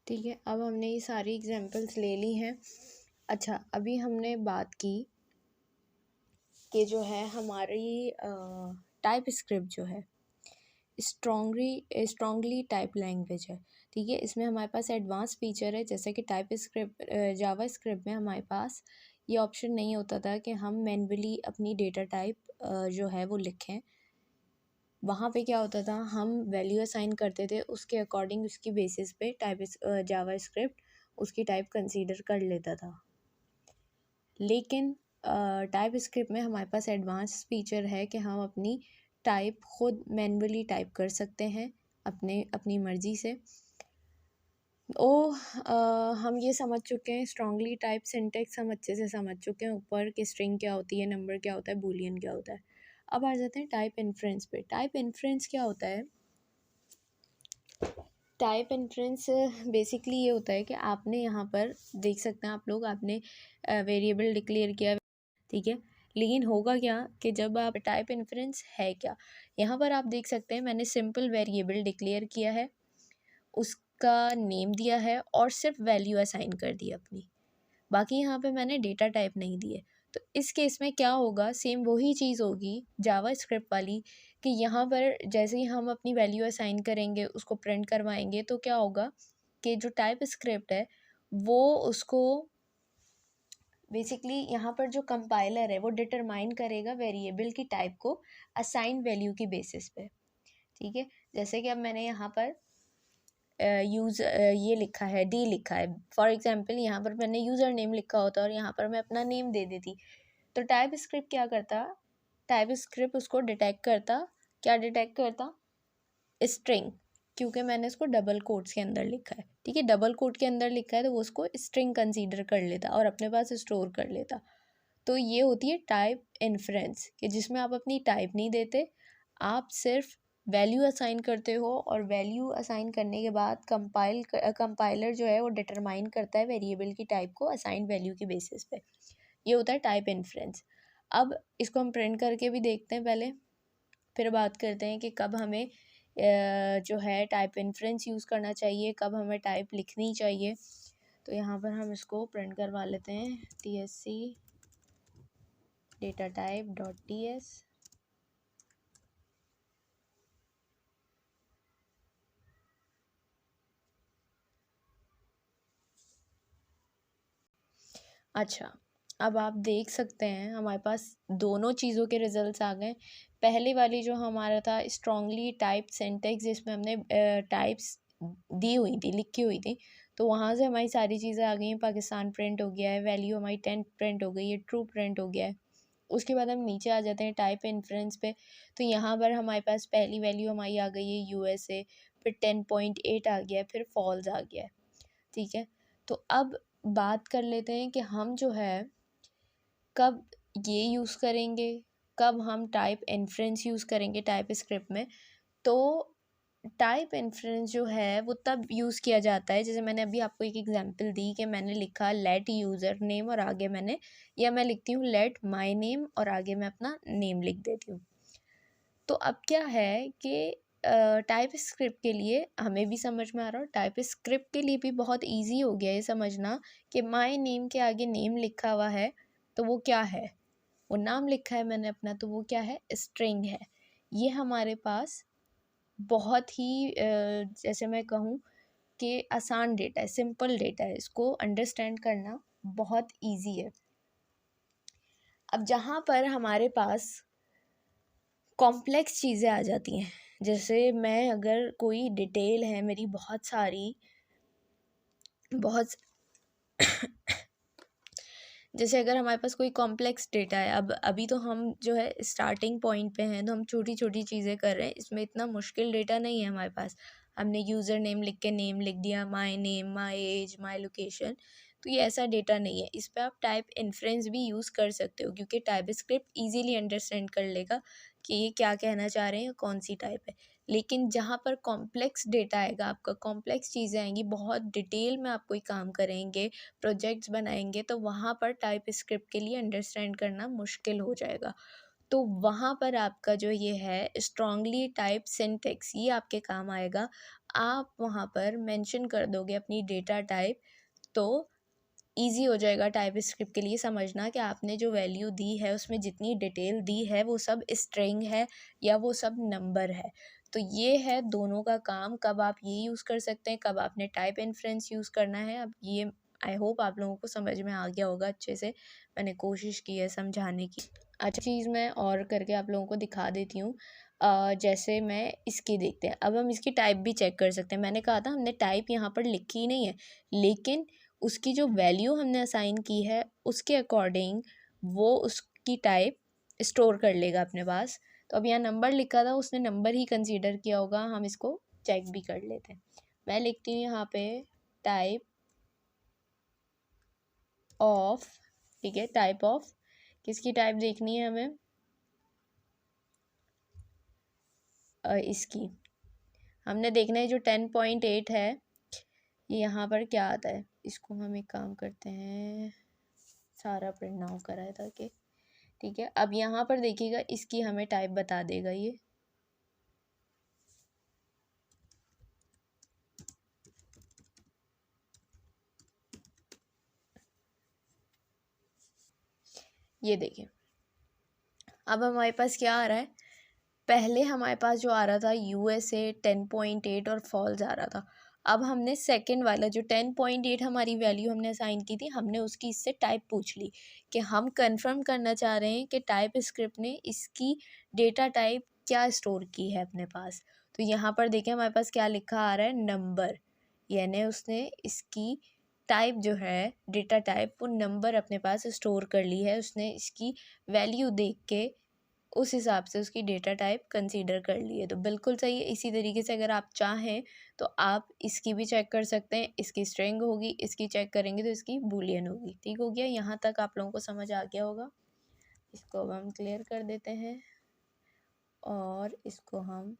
ठीक है, अब हमने ये सारी एग्जांपल्स ले ली हैं। अच्छा, अभी हमने बात की कि जो है हमारी टाइप स्क्रिप्ट जो है स्ट्रॉन्गली टाइप लैंग्वेज है। ठीक है, इसमें हमारे पास एडवांस फीचर है, जैसे कि टाइप स्क्रिप्ट जावा स्क्रिप्ट में हमारे पास ये ऑप्शन नहीं होता था कि हम मैन्युअली अपनी डेटा टाइप जो है वो लिखें। वहाँ पे क्या होता था, हम वैल्यू असाइन करते थे, उसके अकॉर्डिंग उसकी बेसिस पे टाइप जावा स्क्रिप्ट उसकी टाइप कंसीडर कर लेता था। लेकिन टाइप स्क्रिप्ट में हमारे पास एडवांस फीचर है कि हम अपनी टाइप खुद मैन्युअली टाइप कर सकते हैं अपनी मर्ज़ी से। हम ये समझ चुके हैं स्ट्रांगली टाइप सिंटेक्स हम अच्छे से समझ चुके हैं, ऊपर कि स्ट्रिंग क्या होती है, नंबर क्या होता है, बूलियन क्या होता है। अब आ जाते हैं टाइप इन्फ्रेंस पे। टाइप इन्फ्रेंस क्या होता है? टाइप इन्फ्रेंस बेसिकली ये होता है कि आपने यहाँ पर देख सकते हैं आप लोग, आपने वेरिएबल डिक्लेयर किया, ठीक है, लेकिन होगा क्या कि जब आप टाइप इन्फ्रेंस है क्या, यहाँ पर आप देख सकते हैं मैंने सिंपल वेरिएबल डिक्लेयर किया है, उसका नेम दिया है और सिर्फ वैल्यू असाइन कर दी अपनी, बाकी यहाँ पे मैंने डेटा टाइप नहीं दिए। तो इस केस में क्या होगा, सेम वही चीज़ होगी जावा स्क्रिप्ट वाली, कि यहाँ पर जैसे ही हम अपनी वैल्यू असाइन करेंगे, उसको प्रिंट करवाएंगे, तो क्या होगा कि जो टाइप स्क्रिप्ट है वो उसको बेसिकली यहाँ पर जो कंपाइलर है वो डिटरमाइन करेगा वेरिएबल की टाइप को असाइन वैल्यू की बेसिस पे। ठीक है, जैसे कि अब मैंने यहाँ पर ये लिखा है, डी लिखा है, फॉर एग्जांपल यहाँ पर मैंने यूज़र नेम लिखा होता और यहाँ पर मैं अपना नेम दे देती, तो टाइप स्क्रिप्ट क्या करता, टाइप स्क्रिप्ट उसको डिटेक्ट करता, क्या डिटेक्ट करता, स्ट्रिंग, क्योंकि मैंने इसको डबल कोट्स के अंदर लिखा है। ठीक है, डबल कोट के अंदर लिखा है तो वो उसको स्ट्रिंग कंसीडर कर लेता और अपने पास स्टोर कर लेता। तो ये होती है टाइप इन्फ्रेंस, कि जिसमें आप अपनी टाइप नहीं देते, आप सिर्फ वैल्यू असाइन करते हो और वैल्यू असाइन करने के बाद कंपाइलर जो है वो डिटरमाइन करता है वेरिएबल की टाइप को असाइन वैल्यू की बेसिस पे। ये होता है टाइप इन्फ्रेंस। अब इसको हम प्रिंट करके भी देखते हैं पहले, फिर बात करते हैं कि कब हमें जो है टाइप इन्फ्रेंस यूज़ करना चाहिए, कब हमें टाइप लिखनी चाहिए। तो यहाँ पर हम इसको प्रिंट करवा लेते हैं, TSC data type dot TS। अच्छा, अब आप देख सकते हैं हमारे पास दोनों चीज़ों के रिजल्ट्स आ गए। पहले वाली जो हमारा था स्ट्रांगली टाइप सिंटेक्स, जिसमें हमने टाइप्स दी हुई थी, लिखी हुई थी, तो वहाँ से हमारी सारी चीज़ें आ गई हैं। पाकिस्तान प्रिंट हो गया है, वैल्यू हमारी 10 प्रिंट हो गई है, ट्रू प्रिंट हो गया है। उसके बाद हम नीचे आ जाते हैं टाइप इन्फ्रेंस पे, तो यहाँ पर हमारे पास पहली वैल्यू हमारी आ गई है USA, फिर 10.8 आ गया है, फिर फॉल्स आ गया है। ठीक है, तो अब बात कर लेते हैं कि हम जो है कब ये यूज़ करेंगे, कब हम टाइप इन्फ्रेंस यूज़ करेंगे टाइप स्क्रिप्ट में। तो टाइप इन्फ्रेंस जो है वो तब यूज़ किया जाता है, जैसे मैंने अभी आपको एक एग्जांपल दी कि मैंने लिखा लेट यूज़र नेम और आगे मैंने, या मैं लिखती हूँ लेट माय नेम और आगे मैं अपना नेम लिख देती हूँ। तो अब क्या है कि टाइप स्क्रिप्ट के लिए हमें भी समझ में आ रहा है, टाइप स्क्रिप्ट के लिए भी बहुत इजी हो गया ये समझना कि माय नेम के आगे नेम लिखा हुआ है तो वो क्या है, वो नाम लिखा है मैंने अपना, तो वो क्या है, स्ट्रिंग है। ये हमारे पास बहुत ही जैसे मैं कहूँ कि आसान डेटा है, सिंपल डेटा है, इसको अंडरस्टैंड करना बहुत ईजी है। अब जहाँ पर हमारे पास कॉम्प्लेक्स चीज़ें आ जाती हैं, जैसे मैं अगर कोई डिटेल है मेरी बहुत सारी, बहुत जैसे अगर हमारे पास कोई कॉम्प्लेक्स डेटा है, अब अभी तो हम जो है स्टार्टिंग पॉइंट पे हैं, तो हम छोटी छोटी चीज़ें कर रहे हैं, इसमें इतना मुश्किल डेटा नहीं है हमारे पास। हमने यूज़र नेम लिख के नेम लिख दिया, my name, my age, my location, तो ये ऐसा डेटा नहीं है। इस पर आप टाइप इन्फ्रेंस भी यूज़ कर सकते हो, क्योंकि टाइप स्क्रिप्ट ईजीली अंडरस्टैंड कर लेगा कि ये क्या कहना चाह रहे हैं, कौन सी टाइप है। लेकिन जहाँ पर कॉम्प्लेक्स डेटा आएगा, आपका कॉम्प्लेक्स चीज़ें आएंगी, बहुत डिटेल में आप कोई काम करेंगे, प्रोजेक्ट्स बनाएंगे, तो वहाँ पर टाइप स्क्रिप्ट के लिए अंडरस्टैंड करना मुश्किल हो जाएगा। तो वहाँ पर आपका जो ये है स्ट्रांगली टाइप सिंटेक्स, ये आपके काम आएगा। आप वहाँ पर मेंशन कर दोगे अपनी डेटा टाइप, तो ईज़ी हो जाएगा टाइप स्क्रिप्ट के लिए समझना कि आपने जो वैल्यू दी है उसमें जितनी डिटेल दी है वो सब स्ट्रिंग है या वो सब नंबर है। तो ये है दोनों का काम, कब आप ये यूज़ कर सकते हैं, कब आपने टाइप इन्फ्रेंस यूज़ करना है। अब ये आई होप आप लोगों को समझ में आ गया होगा अच्छे से, मैंने कोशिश की है समझाने की। अच्छा चीज़ मैं और करके आप लोगों को दिखा देती हूँ। जैसे मैं इसकी देखते हैं, अब हम इसकी टाइप भी चेक कर सकते हैं। मैंने कहा था हमने टाइप यहाँ पर लिखी ही नहीं है, लेकिन उसकी जो वैल्यू हमने असाइन की है उसके अकॉर्डिंग वो उसकी टाइप स्टोर कर लेगा अपने पास। तो अब यहाँ नंबर लिखा था, उसने नंबर ही कंसीडर किया होगा। हम इसको चेक भी कर लेते हैं। मैं लिखती हूँ यहाँ पे टाइप ऑफ, ठीक है, टाइप ऑफ, किसकी टाइप देखनी है हमें, इसकी हमने देखना है जो 10.8 है ये यहाँ पर क्या आता है। इसको हम एक काम करते हैं, सारा प्रिंट नाउ कराए ताकि, ठीक है। अब यहाँ पर देखिएगा इसकी हमें टाइप बता देगा ये देखिए। अब हमारे पास क्या आ रहा है, पहले हमारे पास जो आ रहा था USA 10.8 और फॉल्स आ रहा था। अब हमने सेकंड वाला जो 10.8 हमारी वैल्यू हमने असाइन की थी, हमने उसकी इससे टाइप पूछ ली कि हम कंफर्म करना चाह रहे हैं कि टाइप स्क्रिप्ट ने इसकी डेटा टाइप क्या स्टोर की है अपने पास। तो यहाँ पर देखें हमारे पास क्या लिखा आ रहा है, नंबर, यानी उसने इसकी टाइप जो है डेटा टाइप वो नंबर अपने पास स्टोर कर ली है। उसने इसकी वैल्यू देख के उस हिसाब से उसकी डेटा टाइप कंसीडर कर ली है। तो बिल्कुल सही है। इसी तरीके से अगर आप चाहें तो आप इसकी भी चेक कर सकते हैं, इसकी स्ट्रिंग होगी, इसकी चेक करेंगे तो इसकी बूलियन होगी। ठीक हो गया, यहाँ तक आप लोगों को समझ आ गया होगा। इसको अब हम क्लियर कर देते हैं और इसको हम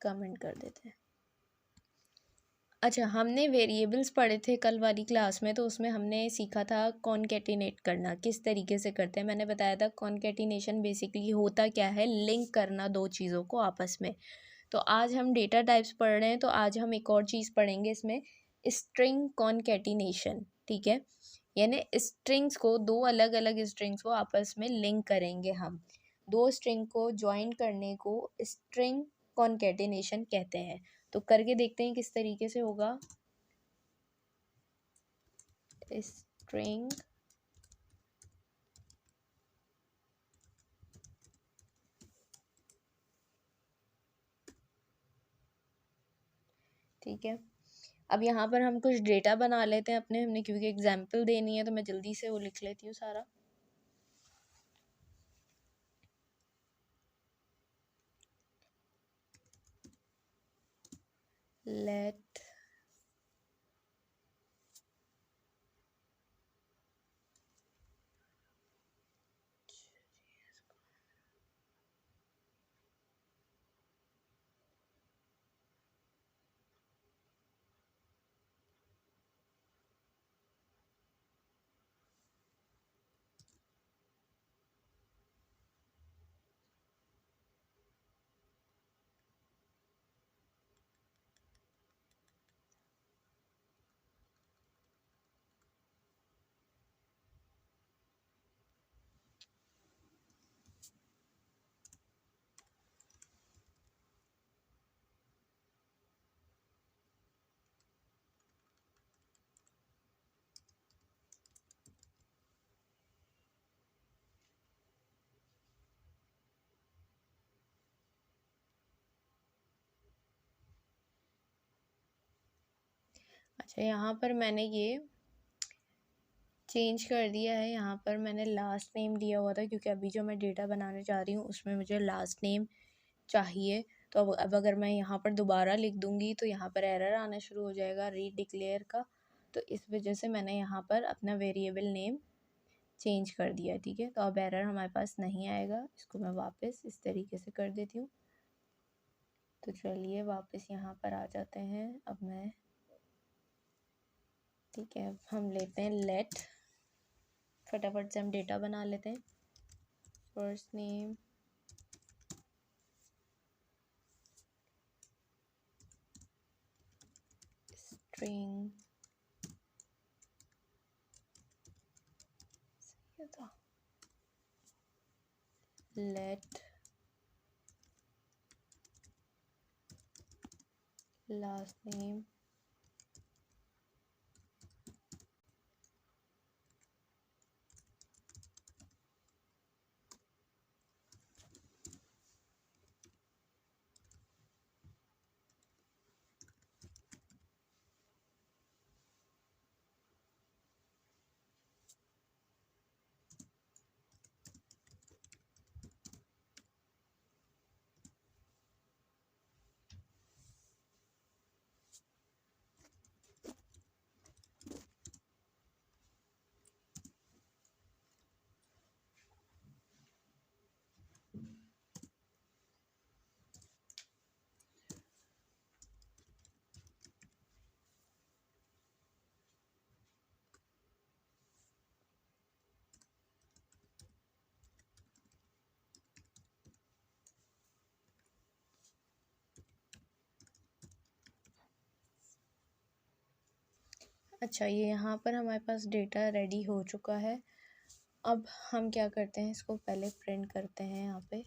कमेंट कर देते हैं। अच्छा, हमने वेरिएबल्स पढ़े थे कल वाली क्लास में, तो उसमें हमने सीखा था कॉनकैटिनेट करना किस तरीके से करते हैं। मैंने बताया था कॉनकैटिनेशन बेसिकली होता क्या है, लिंक करना दो चीज़ों को आपस में। तो आज हम डेटा टाइप्स पढ़ रहे हैं, तो आज हम एक और चीज़ पढ़ेंगे इसमें, स्ट्रिंग कॉनकैटिनेशन, ठीक है। यानी स्ट्रिंग्स को, दो अलग अलग स्ट्रिंग्स को आपस में लिंक करेंगे हम। दो स्ट्रिंग को ज्वाइन करने को स्ट्रिंग कॉनकैटिनेशन कहते हैं। तो करके देखते हैं किस तरीके से होगा। स्ट्रिंग ठीक है। अब यहाँ पर हम कुछ डेटा बना लेते हैं अपने, हमने क्योंकि एग्जाम्पल देनी है तो मैं जल्दी से वो लिख लेती हूँ सारा। लेट अच्छा, यहाँ पर मैंने ये चेंज कर दिया है। यहाँ पर मैंने लास्ट नेम दिया हुआ था क्योंकि अभी जो मैं डेटा बनाने जा रही हूँ उसमें मुझे लास्ट नेम चाहिए। तो अब अगर मैं यहाँ पर दोबारा लिख दूँगी तो यहाँ पर एरर आना शुरू हो जाएगा रीड डिक्लेयर का। तो इस वजह से मैंने यहाँ पर अपना वेरिएबल नेम चेंज कर दिया है, ठीक है। तो अब एरर हमारे पास नहीं आएगा। इसको मैं वापस इस तरीके से कर देती हूँ। तो चलिए वापस यहाँ पर आ जाते हैं। अब मैं, ठीक है, अब हम लेते हैं लेट, फटाफट से हम डेटा बना लेते हैं। First name string let last name अच्छा, ये यहाँ पर हमारे पास डेटा रेडी हो चुका है। अब हम क्या करते हैं, इसको पहले प्रिंट करते हैं यहाँ पे।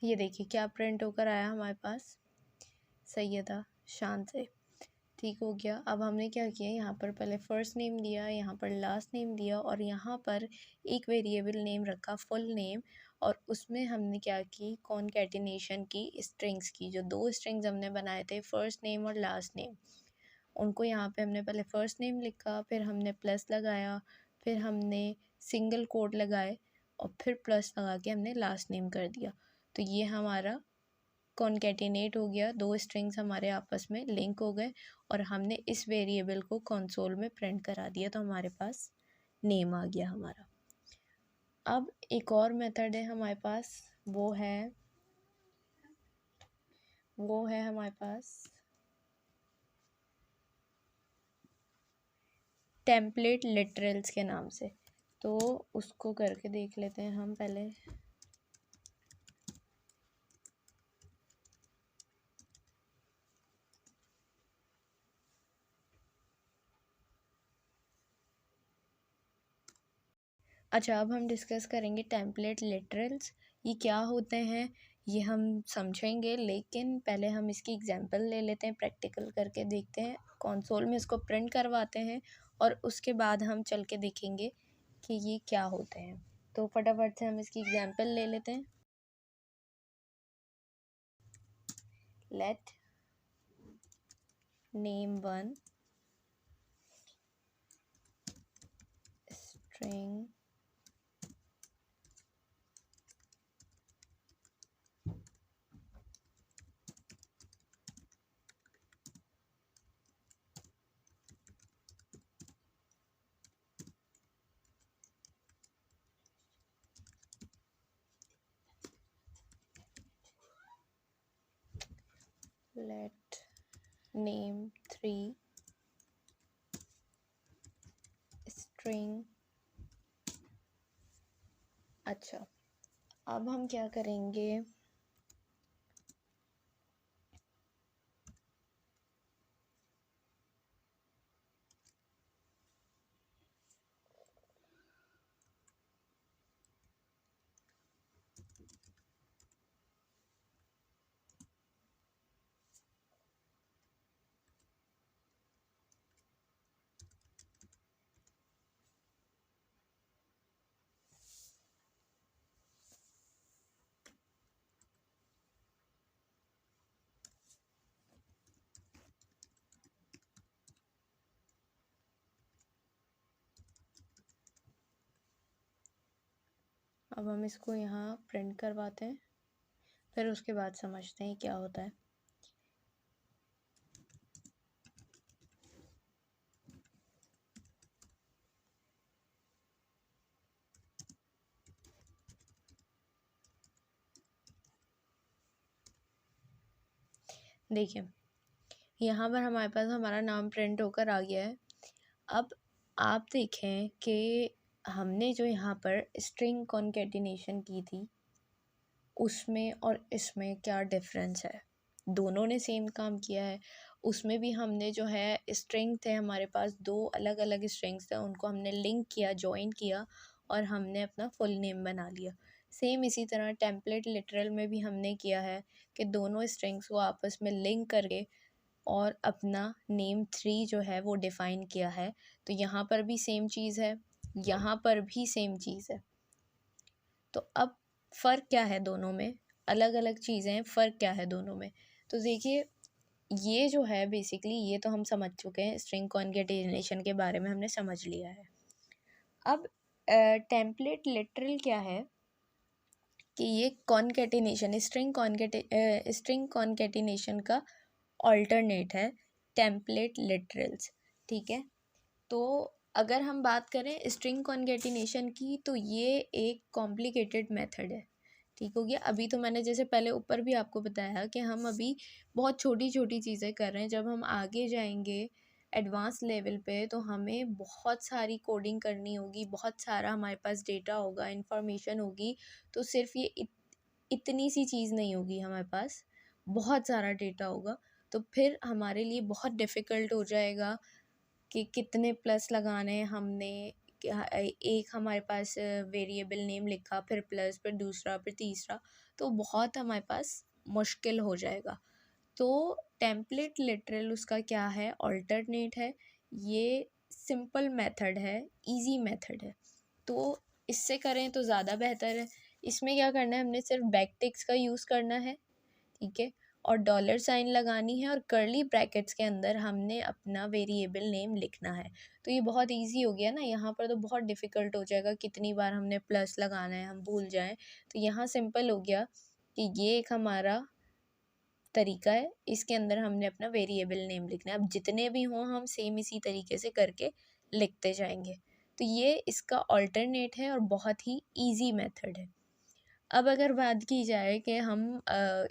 ये देखिए क्या प्रिंट होकर आया हमारे पास, सैयदा शान से। ठीक हो गया। अब हमने क्या किया, यहाँ पर पहले फ़र्स्ट नेम दिया, यहाँ पर लास्ट नेम दिया और यहाँ पर एक वेरिएबल नेम रखा फुल नेम, और उसमें हमने क्या की, कॉनकैटिनेशन की स्ट्रिंग्स की। जो दो स्ट्रिंग्स हमने बनाए थे, फर्स्ट नेम और लास्ट नेम, उनको यहाँ पे हमने पहले फ़र्स्ट नेम लिखा, फिर हमने प्लस लगाया, फिर हमने सिंगल कोट लगाए और फिर प्लस लगा के हमने लास्ट नेम कर दिया। तो ये हमारा कॉन्केटिनेट हो गया, दो स्ट्रिंग्स हमारे आपस में लिंक हो गए और हमने इस वेरिएबल को कंसोल में प्रिंट करा दिया, तो हमारे पास नेम आ गया हमारा। अब एक और मेथड है हमारे पास, वो है हमारे पास टेम्पलेट लिटरल्स के नाम से। तो उसको करके देख लेते हैं हम पहले। अच्छा, अब हम डिस्कस करेंगे टेम्पलेट लिटरल्स। ये क्या होते हैं ये हम समझेंगे, लेकिन पहले हम इसकी एग्जांपल ले लेते हैं, प्रैक्टिकल करके देखते हैं, कंसोल में इसको प्रिंट करवाते हैं और उसके बाद हम चल के देखेंगे कि ये क्या होते हैं। तो फटाफट से हम इसकी एग्जांपल ले लेते हैं। Let name one string let name 3 string। अच्छा, अब हम क्या करेंगे, अब हम इसको यहाँ प्रिंट करवाते हैं, फिर उसके बाद समझते हैं क्या होता है। देखिए यहाँ पर हमारे पास हमारा नाम प्रिंट होकर आ गया है। अब आप देखें कि हमने जो यहाँ पर स्ट्रिंग कॉन्केटिनेशन की थी उसमें और इसमें क्या डिफरेंस है। दोनों ने सेम काम किया है। उसमें भी हमने जो है स्ट्रिंग थे हमारे पास, दो अलग अलग स्ट्रिंग्स थे, उनको हमने लिंक किया, जॉइन किया और हमने अपना फुल नेम बना लिया। सेम इसी तरह टेम्पलेट लिटरल में भी हमने किया है कि दोनों स्ट्रिंग्स को आपस में लिंक करके और अपना नेम 3 जो है वो डिफ़ाइन किया है। तो यहाँ पर भी सेम चीज़ है, यहाँ पर भी सेम चीज़ है। तो अब फ़र्क क्या है दोनों में, अलग अलग चीज़ें हैं, फ़र्क क्या है दोनों में। तो देखिए, ये जो है बेसिकली ये तो हम समझ चुके हैं, स्ट्रिंग कॉन्केटिनेशन के बारे में हमने समझ लिया है। अब टेम्पलेट लिटरल क्या है कि ये कॉन्केटिनेशन, स्ट्रिंग कॉन्केटिनेशन का ऑल्टरनेट है टेम्पलेट लिटरल्स, ठीक है। तो अगर हम बात करें स्ट्रिंग कॉन्केटिनेशन की तो ये एक कॉम्प्लिकेटेड मेथड है, ठीक हो गया। अभी तो मैंने जैसे पहले ऊपर भी आपको बताया कि हम अभी बहुत छोटी छोटी चीज़ें कर रहे हैं। जब हम आगे जाएंगे एडवांस लेवल पे तो हमें बहुत सारी कोडिंग करनी होगी, बहुत सारा हमारे पास डेटा होगा, इंफॉर्मेशन होगी। तो सिर्फ ये इतनी सी चीज़ नहीं होगी हमारे पास, बहुत सारा डेटा होगा। तो फिर हमारे लिए बहुत डिफ़िकल्ट हो जाएगा कि कितने प्लस लगाने हैं हमने। एक हमारे पास वेरिएबल नेम लिखा, फिर प्लस, फिर दूसरा, फिर तीसरा, तो बहुत हमारे पास मुश्किल हो जाएगा। तो टेम्पलेट लिटरल उसका क्या है, ऑल्टरनेट है। ये सिंपल मेथड है, इजी मेथड है, तो इससे करें तो ज़्यादा बेहतर है। इसमें क्या करना है, हमने सिर्फ बैकटिक्स का यूज़ करना है, ठीक है, और डॉलर साइन लगानी है और कर्ली ब्रैकेट्स के अंदर हमने अपना वेरिएबल नेम लिखना है। तो ये बहुत इजी हो गया ना। यहाँ पर तो बहुत डिफ़िकल्ट हो जाएगा, कितनी बार हमने प्लस लगाना है, हम भूल जाएं। तो यहाँ सिंपल हो गया कि ये एक हमारा तरीका है, इसके अंदर हमने अपना वेरिएबल नेम लिखना है। अब जितने भी हों हम सेम इसी तरीके से करके लिखते जाएंगे। तो ये इसका ऑल्टरनेट है और बहुत ही ईजी मेथड है। अब अगर बात की जाए कि हम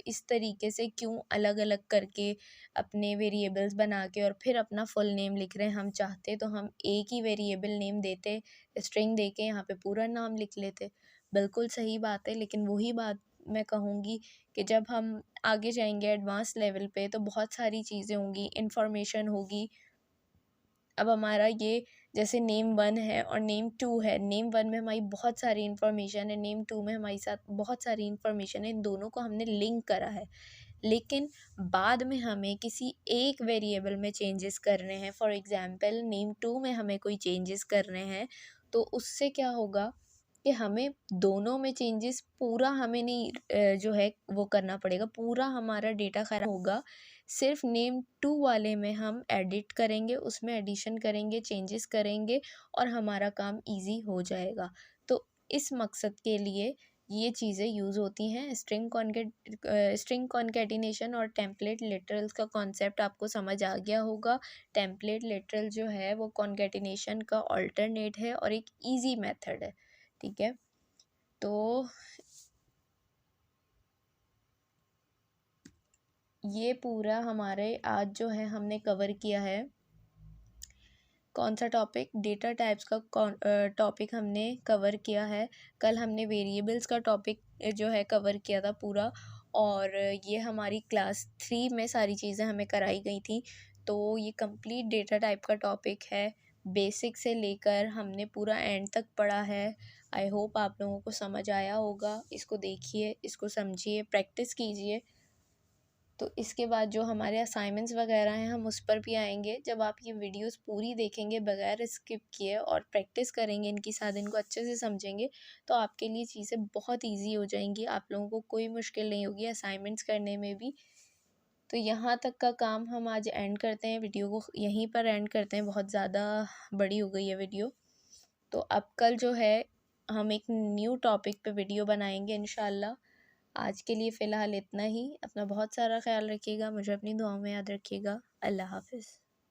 इस तरीके से क्यों अलग अलग करके अपने वेरिएबल्स बना के और फिर अपना फुल नेम लिख रहे हैं, हम चाहते तो हम एक ही वेरिएबल नेम देते, स्ट्रिंग दे के यहाँ पे पूरा नाम लिख लेते। बिल्कुल सही बात है, लेकिन वही बात मैं कहूँगी कि जब हम आगे जाएंगे एडवांस लेवल पे तो बहुत सारी चीज़ें होंगी, इंफॉर्मेशन होगी। अब हमारा ये जैसे नेम 1 है और नेम 2 है, नेम 1 में हमारी बहुत सारी इन्फॉर्मेशन है, नेम 2 में हमारी साथ बहुत सारी इन्फॉर्मेशन है, इन दोनों को हमने लिंक करा है। लेकिन बाद में हमें किसी एक वेरिएबल में चेंजेस करने हैं, फॉर एग्ज़ाम्पल नेम 2 में हमें कोई चेंजेस करने हैं, तो उससे क्या होगा कि हमें दोनों में चेंजेस पूरा हमें नहीं जो है वो करना पड़ेगा, पूरा हमारा डेटा ख़राब होगा। सिर्फ नेम 2 वाले में हम एडिट करेंगे, उसमें एडिशन करेंगे, चेंजेस करेंगे और हमारा काम ईज़ी हो जाएगा। तो इस मकसद के लिए ये चीज़ें यूज़ होती हैं। स्ट्रिंग कॉन्केटिनेशन और टेम्पलेट लिटरल्स का कॉन्सेप्ट आपको समझ आ गया होगा। टेम्पलेट लिटरल जो है वो कॉन्केटिनेशन का ऑल्टरनेट है और एक ईज़ी मेथड है, ठीक है। तो ये पूरा हमारे आज जो है हमने कवर किया है। कौन सा टॉपिक, डेटा टाइप्स का टॉपिक हमने कवर किया है। कल हमने वेरिएबल्स का टॉपिक जो है कवर किया था पूरा, और ये हमारी क्लास 3 में सारी चीज़ें हमें कराई गई थी। तो ये कंप्लीट डेटा टाइप का टॉपिक है, बेसिक से लेकर हमने पूरा एंड तक पढ़ा है। आई होप आप लोगों को समझ आया होगा। इसको देखिए, इसको समझिए, प्रैक्टिस कीजिए। तो इसके बाद जो हमारे असाइनमेंट्स वगैरह हैं हम उस पर भी आएंगे। जब आप ये वीडियोस पूरी देखेंगे बगैर स्किप किए और प्रैक्टिस करेंगे इनके साथ, इनको अच्छे से समझेंगे, तो आपके लिए चीज़ें बहुत इजी हो जाएंगी। आप लोगों को कोई मुश्किल नहीं होगी असाइनमेंट्स करने में भी। तो यहाँ तक का काम हम आज एंड करते हैं, वीडियो को यहीं पर एंड करते हैं। बहुत ज़्यादा बड़ी हो गई है वीडियो। तो अब कल जो है हम एक न्यू टॉपिक पे वीडियो बनाएंगे इंशाल्लाह। आज के लिए फ़िलहाल इतना ही। अपना बहुत सारा ख्याल रखिएगा, मुझे अपनी दुआओं में याद रखिएगा। अल्लाह हाफ़िज़।